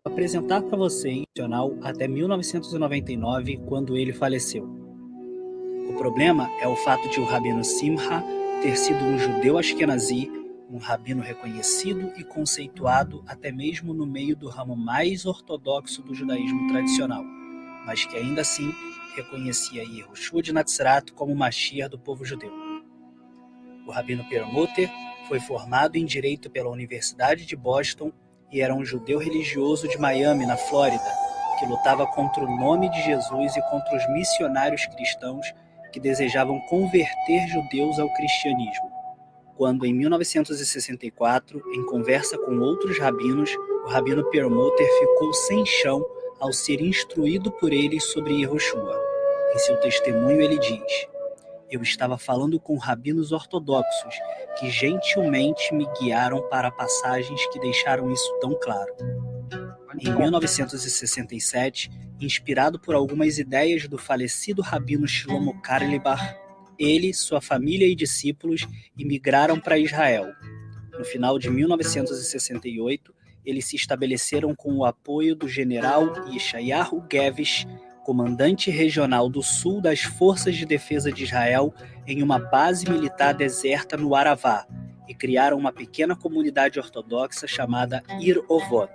Apresentar para você em jornal até 1999, quando ele faleceu. O problema é o fato de o Rabino Simcha ter sido um judeu ashkenazi, um rabino reconhecido e conceituado até mesmo no meio do ramo mais ortodoxo do judaísmo tradicional, mas que ainda assim reconhecia Yehoshua de Natzrat como o Mashiach do povo judeu. O Rabino Perlmutter foi formado em Direito pela Universidade de Boston e era um judeu religioso de Miami, na Flórida, que lutava contra o nome de Jesus e contra os missionários cristãos que desejavam converter judeus ao cristianismo. Quando, em 1964, em conversa com outros rabinos, o Rabino Perlmutter ficou sem chão ao ser instruído por eles sobre Yehoshua. Em seu testemunho ele diz: "Eu estava falando com rabinos ortodoxos que gentilmente me guiaram para passagens que deixaram isso tão claro." Em 1967, inspirado por algumas ideias do falecido rabino Shlomo Carlebach, ele, sua família e discípulos imigraram para Israel. No final de 1968, eles se estabeleceram com o apoio do general Yeshayahu Gevish, comandante regional do sul das Forças de Defesa de Israel, em uma base militar deserta no Aravá, e criaram uma pequena comunidade ortodoxa chamada Ir Ovot.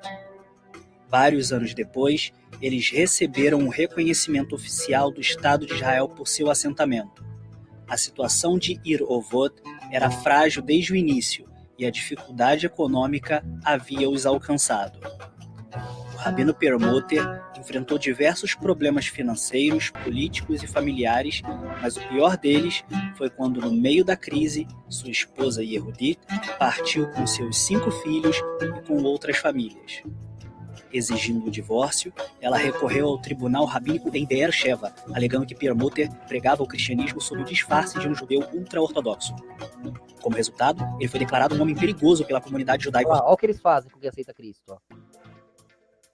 Vários anos depois, eles receberam o reconhecimento oficial do Estado de Israel por seu assentamento. A situação de Ir Ovot era frágil desde o início, e a dificuldade econômica havia os alcançado. O Rabino Perlmutter enfrentou diversos problemas financeiros, políticos e familiares, mas o pior deles foi quando, no meio da crise, sua esposa Yehudit partiu com seus 5 filhos e com outras famílias. Exigindo o divórcio, ela recorreu ao tribunal rabínico em Beer Sheva, alegando que Perlmutter pregava o cristianismo sob o disfarce de um judeu ultra-ortodoxo. Como resultado, ele foi declarado um homem perigoso pela comunidade judaica. Olha o que eles fazem com quem aceita Cristo. Ó.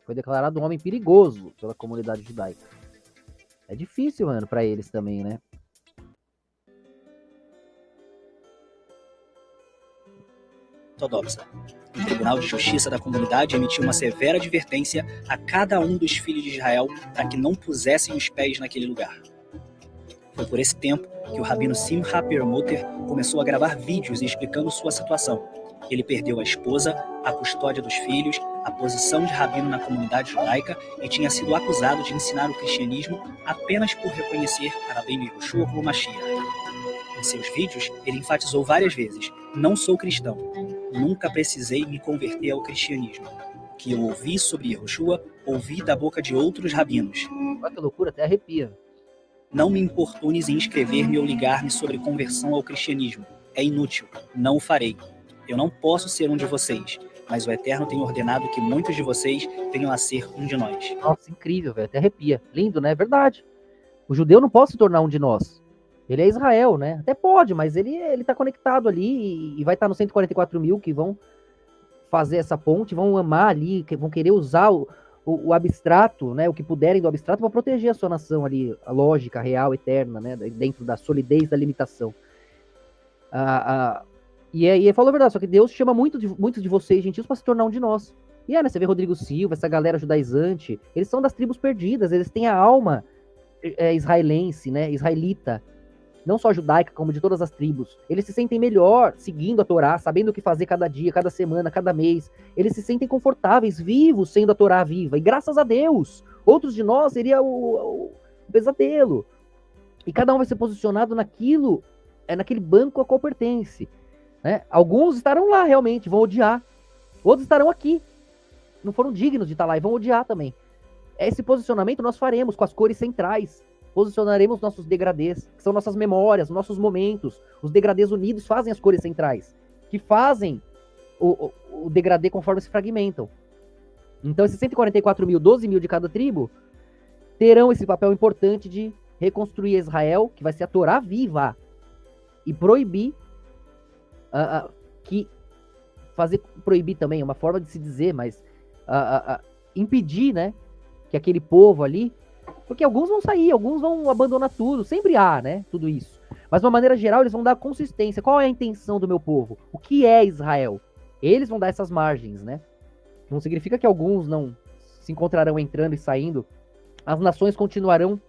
Foi declarado um homem perigoso pela comunidade judaica. É difícil, mano, pra eles também, né? Ortodoxa. O Tribunal de Justiça da comunidade emitiu uma severa advertência a cada um dos filhos de Israel para que não pusessem os pés naquele lugar. Foi por esse tempo que o rabino Simcha Perlmutter começou a gravar vídeos explicando sua situação. Ele perdeu a esposa, a custódia dos filhos, a posição de rabino na comunidade judaica e tinha sido acusado de ensinar o cristianismo apenas por reconhecer Rabbeinu Yehoshua como Mashiach. Em seus vídeos, ele enfatizou várias vezes: "Não sou cristão. Nunca precisei me converter ao cristianismo. O que eu ouvi sobre Yehoshua, ouvi da boca de outros rabinos. Olha que loucura, até arrepia. Não me importunes em escrever-me ou ligar-me sobre conversão ao cristianismo. É inútil. Não o farei. Eu não posso ser um de vocês, mas o Eterno tem ordenado que muitos de vocês venham a ser um de nós." Nossa, incrível, velho. Até arrepia. Lindo, né? É verdade. O judeu não pode se tornar um de nós. Ele é Israel, né? Até pode, mas ele tá conectado ali e vai estar nos 144 mil que vão fazer essa ponte, vão amar ali, que vão querer usar o abstrato, né? O que puderem do abstrato para proteger a sua nação ali, a lógica real, eterna, né? Dentro da solidez da limitação. E ele falou a verdade, só que Deus chama muitos de vocês, gentios, para se tornar um de nós. E né? Você vê Rodrigo Silva, essa galera judaizante, eles são das tribos perdidas, eles têm a alma israelense, né? Israelita. Não só judaica, como de todas as tribos. Eles se sentem melhor seguindo a Torá, sabendo o que fazer cada dia, cada semana, cada mês. Eles se sentem confortáveis, vivos, sendo a Torá viva. E graças a Deus, outros de nós seria o pesadelo. E cada um vai ser posicionado naquele banco a qual pertence. Né? Alguns estarão lá realmente, vão odiar. Outros estarão aqui. Não foram dignos de estar lá e vão odiar também. Esse posicionamento nós faremos com as cores centrais. Posicionaremos nossos degradês, que são nossas memórias, nossos momentos. Os degradês unidos fazem as cores centrais, que fazem o degradê conforme se fragmentam. Então, esses 144 mil, 12 mil de cada tribo, terão esse papel importante de reconstruir Israel, que vai ser a Torá viva, e proibir, proibir também, é uma forma de se dizer, mas impedir, né, que aquele povo ali. Porque alguns vão sair, alguns vão abandonar tudo. Sempre há, né? Tudo isso. Mas, de uma maneira geral, eles vão dar consistência. Qual é a intenção do meu povo? O que é Israel? Eles vão dar essas margens, né? Não significa que alguns não se encontrarão entrando e saindo, as nações continuarão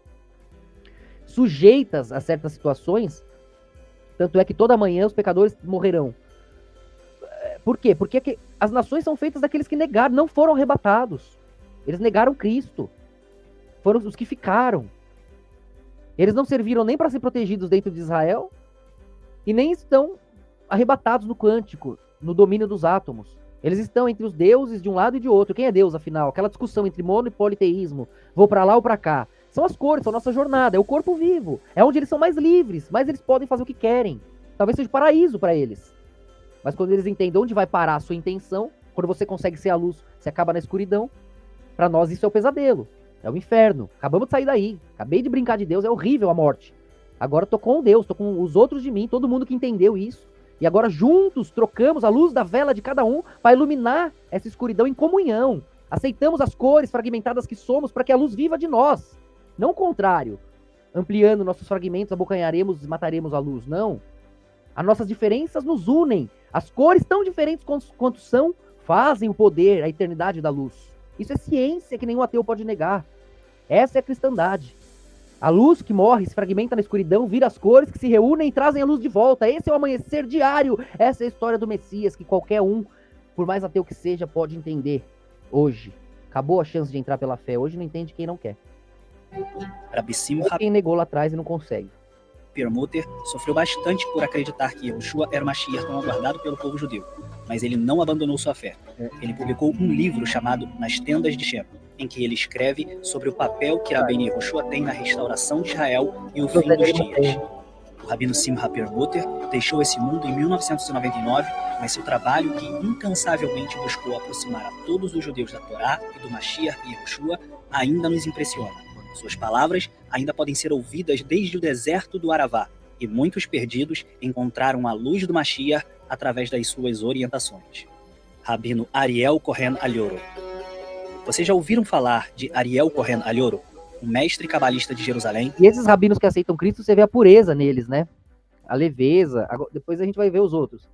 sujeitas a certas situações, tanto é que toda manhã os pecadores morrerão. Por quê? Porque as nações são feitas daqueles que negaram, não foram arrebatados. Eles negaram Cristo. Foram os que ficaram. Eles não serviram nem para ser protegidos dentro de Israel e nem estão arrebatados no quântico, no domínio dos átomos. Eles estão entre os deuses de um lado e de outro. Quem é Deus, afinal? Aquela discussão entre mono e politeísmo. Vou para lá ou para cá. São as cores, são a nossa jornada. É o corpo vivo. É onde eles são mais livres, mas eles podem fazer o que querem. Talvez seja paraíso para eles. Mas quando eles entendem onde vai parar a sua intenção, quando você consegue ser a luz, você acaba na escuridão. Para nós isso é o pesadelo. É o inferno. Acabamos de sair daí. Acabei de brincar de Deus. É horrível a morte. Agora tô com Deus, tô com os outros de mim, todo mundo que entendeu isso. E agora juntos trocamos a luz da vela de cada um para iluminar essa escuridão em comunhão. Aceitamos as cores fragmentadas que somos para que a luz viva de nós. Não o contrário. Ampliando nossos fragmentos, abocanharemos e mataremos a luz. Não. As nossas diferenças nos unem. As cores tão diferentes quanto são, fazem o poder, a eternidade da luz. Isso é ciência que nenhum ateu pode negar. Essa é a cristandade. A luz que morre, se fragmenta na escuridão, vira as cores que se reúnem e trazem a luz de volta. Esse é o amanhecer diário. Essa é a história do Messias que qualquer um, por mais ateu que seja, pode entender hoje. Acabou a chance de entrar pela fé. Hoje não entende quem não quer. Rabi Simcha Quem negou lá atrás e não consegue. Permuter sofreu bastante por acreditar que Yehoshua era o Mashiach tão aguardado pelo povo judeu, mas ele não abandonou sua fé. Ele publicou um livro chamado Nas Tendas de Shem, em que ele escreve sobre o papel que Rabbeinu Yehoshua tem na restauração de Israel e o fim dos dias. O Rabino Simcha Permuter deixou esse mundo em 1999, mas seu trabalho, que incansavelmente buscou aproximar a todos os judeus da Torá e do Mashiach e Yehoshua, ainda nos impressiona. Suas palavras ainda podem ser ouvidas desde o deserto do Aravá, e muitos perdidos encontraram a luz do Mashiach através das suas orientações. Rabino Ariel Cohen Alioro. Vocês já ouviram falar de Ariel Cohen Alioro, um mestre cabalista de Jerusalém? E esses rabinos que aceitam Cristo, você vê a pureza neles, né? A leveza. Agora, depois a gente vai ver os outros.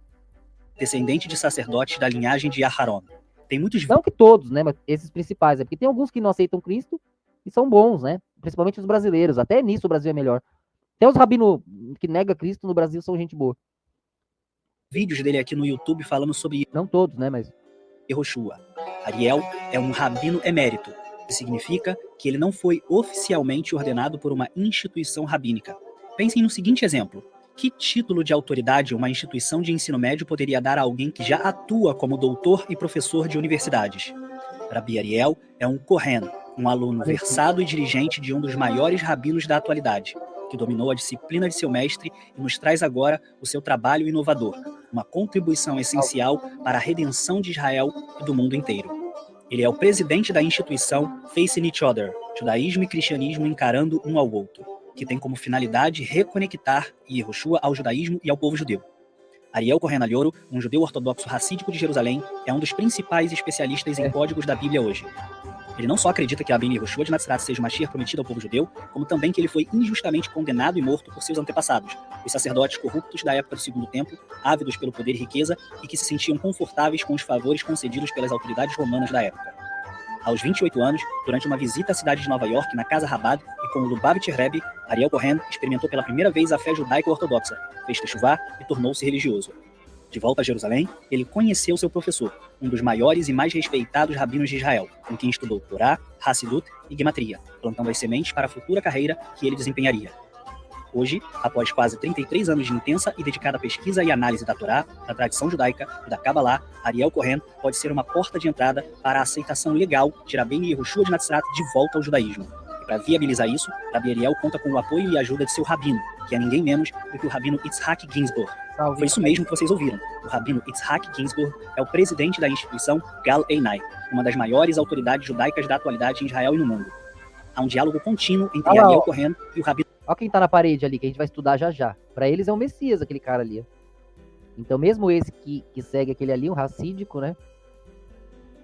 Descendente de sacerdotes da linhagem de Aharon. Tem muitos... Não que todos, né? Mas esses principais. É porque tem alguns que não aceitam Cristo e são bons, né? Principalmente os brasileiros. Até nisso o Brasil é melhor. Até os rabinos que negam Cristo no Brasil são gente boa. Vídeos dele aqui no YouTube falando sobre... Não todos, né? Mas... Yehoshua. Ariel é um rabino emérito, que significa que ele não foi oficialmente ordenado por uma instituição rabínica. Pensem no seguinte exemplo. Que título de autoridade uma instituição de ensino médio poderia dar a alguém que já atua como doutor e professor de universidades? Rabi Ariel é um Kohen, um aluno versado e dirigente de um dos maiores rabinos da atualidade, que dominou a disciplina de seu mestre e nos traz agora o seu trabalho inovador, uma contribuição essencial para a redenção de Israel e do mundo inteiro. Ele é o presidente da instituição Facing Each Other, Judaísmo e Cristianismo encarando um ao outro, que tem como finalidade reconectar Yehoshua ao judaísmo e ao povo judeu. Ariel Cohen Alioro, um judeu ortodoxo racídico de Jerusalém, é um dos principais especialistas em códigos da Bíblia hoje. Ele não só acredita que Rabbeinu Yehoshua de Nazaret seja o Mashiach prometido ao povo judeu, como também que ele foi injustamente condenado e morto por seus antepassados, os sacerdotes corruptos da época do Segundo Templo, ávidos pelo poder e riqueza e que se sentiam confortáveis com os favores concedidos pelas autoridades romanas da época. Aos 28 anos, durante uma visita à cidade de Nova York, na Casa Rabad, e com o Lubavitcher Rebbe, Ariel Cohen experimentou pela primeira vez a fé judaico-ortodoxa, fez techuvá e tornou-se religioso. De volta a Jerusalém, ele conheceu seu professor, um dos maiores e mais respeitados rabinos de Israel, com quem estudou Torá, Hassidut e Gematria, plantando as sementes para a futura carreira que ele desempenharia. Hoje, após quase 33 anos de intensa e dedicada pesquisa e análise da Torá, da tradição judaica e da Kabbalah, Ariel Cohen pode ser uma porta de entrada para a aceitação legal de Rabbeinu Yehoshua de Nazaret de volta ao judaísmo. E para viabilizar isso, Rabi Ariel conta com o apoio e ajuda de seu rabino, que é ninguém menos do que o rabino Itzhak Ginsburg. Foi isso mesmo que vocês ouviram. O rabino Itzhak Ginsburg é o presidente da instituição Gal Einai, uma das maiores autoridades judaicas da atualidade em Israel e no mundo. Há um diálogo contínuo entre Ariel Cohen e o rabino. Olha quem tá na parede ali, que a gente vai estudar já já. Para eles é um Messias, aquele cara ali. Então mesmo esse que segue aquele ali, um racídico, né?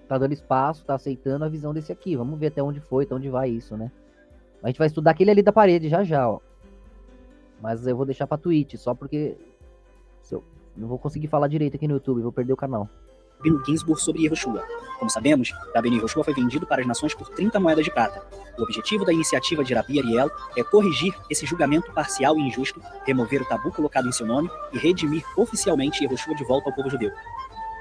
Tá dando espaço, tá aceitando a visão desse aqui. Vamos ver até onde foi, até onde vai isso, né? A gente vai estudar aquele ali da parede já já, ó. Mas eu vou deixar pra Twitch, só porque eu não vou conseguir falar direito aqui no YouTube, vou perder o canal. Rabino Ginsburg sobre Yehoshua. Como sabemos, Rabbeinu Yehoshua foi vendido para as nações por 30 moedas de prata. O objetivo da iniciativa de Rabi Ariel é corrigir esse julgamento parcial e injusto, remover o tabu colocado em seu nome e redimir oficialmente Yehoshua de volta ao povo judeu.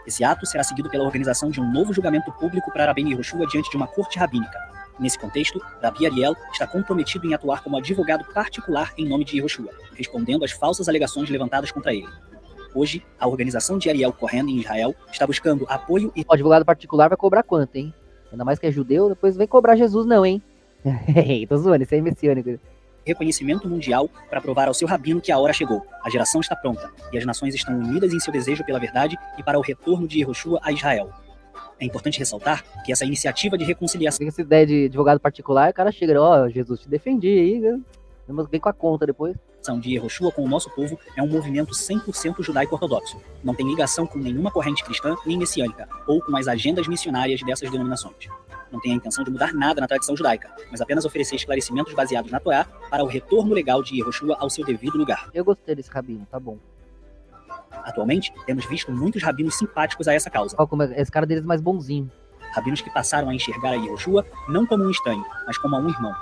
Esse ato será seguido pela organização de um novo julgamento público para Rabbeinu Yehoshua diante de uma corte rabínica. Nesse contexto, Rabi Ariel está comprometido em atuar como advogado particular em nome de Yehoshua, respondendo às falsas alegações levantadas contra ele. Hoje, a organização de Ariel Cohen em Israel está buscando apoio e... O advogado particular vai cobrar quanto, hein? Ainda mais que é judeu, depois vem cobrar Jesus não, hein? Tô zoando, isso é messiânico. reconhecimento mundial para provar ao seu rabino que a hora chegou, a geração está pronta, e as nações estão unidas em seu desejo pela verdade e para o retorno de Yehoshua a Israel. É importante ressaltar que essa iniciativa de reconciliação... Essa ideia de advogado particular, o cara chega, ó, Jesus, te defendi aí, vem com a conta depois. de Yehoshua com o nosso povo é um movimento 100% judaico-ortodoxo. Não tem ligação com nenhuma corrente cristã nem messiânica, ou com as agendas missionárias dessas denominações. Não tem a intenção de mudar nada na tradição judaica, mas apenas oferecer esclarecimentos baseados na Torá para o retorno legal de Yehoshua ao seu devido lugar. Eu gostei desse rabino, tá bom. Atualmente, temos visto muitos rabinos simpáticos a essa causa. Esse cara deles é mais bonzinho. Rabinos que passaram a enxergar a Yehoshua não como um estranho, mas como um irmão.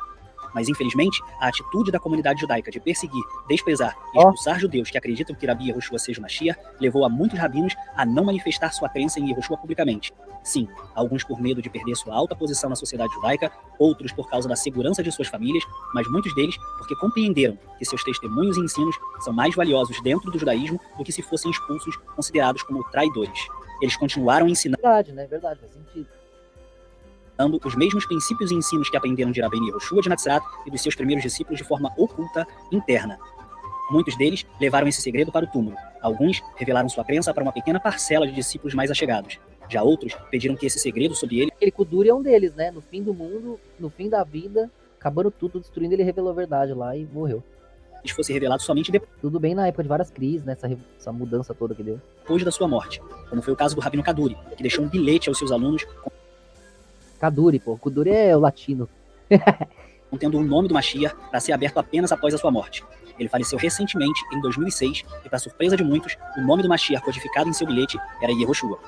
Mas, infelizmente, a atitude da comunidade judaica de perseguir, desprezar e expulsar judeus que acreditam que Rabi Yehoshua seja o Mashiach levou a muitos rabinos a não manifestar sua crença em Yehoshua publicamente. Sim, alguns por medo de perder sua alta posição na sociedade judaica, outros por causa da segurança de suas famílias, mas muitos deles porque compreenderam que seus testemunhos e ensinos são mais valiosos dentro do judaísmo do que se fossem expulsos, considerados como traidores. Eles continuaram ensinando... Verdade, né? Verdade, faz sentido. Os mesmos princípios e ensinos que aprenderam de Rabbeinu Yehoshua de Natzrat e dos seus primeiros discípulos de forma oculta, interna. Muitos deles levaram esse segredo para o túmulo. Alguns revelaram sua crença para uma pequena parcela de discípulos mais achegados. Já outros pediram que esse segredo sobre ele... Aquele Kuduri é um deles, né? No fim do mundo, no fim da vida, acabando tudo, destruindo, ele revelou a verdade lá e morreu. Fosse revelado somente depois. Tudo bem na época de várias crises, né? Essa mudança toda que deu. Depois da sua morte, como foi o caso do Rabino Kaduri, que deixou um bilhete aos seus alunos... Kaduri, pô. Kuduri é o latino. Contendo o nome do Mashiach para ser aberto apenas após a sua morte. Ele faleceu recentemente, em 2006, e para surpresa de muitos, o nome do Mashiach codificado em seu bilhete era Yehoshua.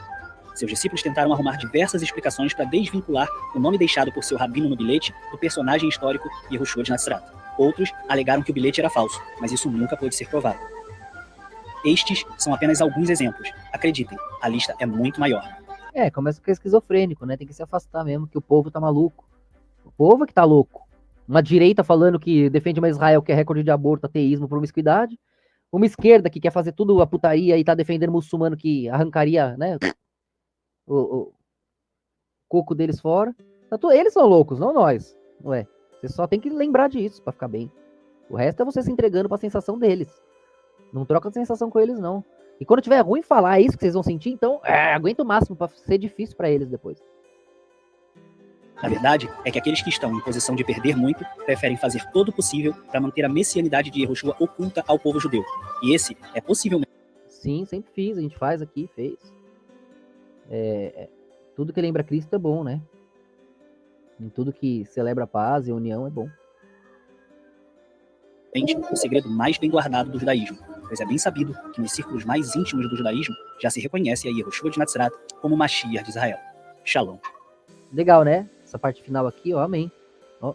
Seus discípulos tentaram arrumar diversas explicações para desvincular o nome deixado por seu rabino no bilhete do personagem histórico Yehoshua de Natzrat. Outros alegaram que o bilhete era falso, mas isso nunca pôde ser provado. Estes são apenas alguns exemplos. Acreditem, a lista é muito maior. Começa a ficar esquizofrênico, né? Tem que se afastar mesmo, que o povo tá maluco. O povo é que tá louco. Uma direita falando que defende uma Israel que é recorde de aborto, ateísmo, promiscuidade. Uma esquerda que quer fazer tudo a putaria e tá defendendo muçulmano que arrancaria, né, o coco deles fora. Eles são loucos, não nós. Ué, você só tem que lembrar disso pra ficar bem. O resto é você se entregando pra sensação deles. Não troca de sensação com eles, não. E quando tiver ruim falar, é isso que vocês vão sentir, então aguenta o máximo pra ser difícil pra eles depois. Na verdade, é que aqueles que estão em posição de perder muito preferem fazer todo o possível para manter a messianidade de Yehoshua oculta ao povo judeu. E esse é possivelmente... Sim, sempre fiz, a gente faz aqui, fez. Tudo que lembra Cristo é bom, né? Em tudo que celebra a paz e a união é bom. O segredo mais bem guardado do judaísmo, pois é bem sabido que nos círculos mais íntimos do judaísmo já se reconhece a Yehoshua de Natzrat como Mashiach de Israel. Shalom. Legal, né? Essa parte final aqui, ó, amém. Ó.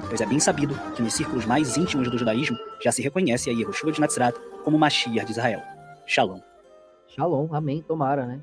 Pois é bem sabido que nos círculos mais íntimos do judaísmo já se reconhece a Yehoshua de Natzrat como Mashiach de Israel. Shalom. Shalom, amém, tomara, né?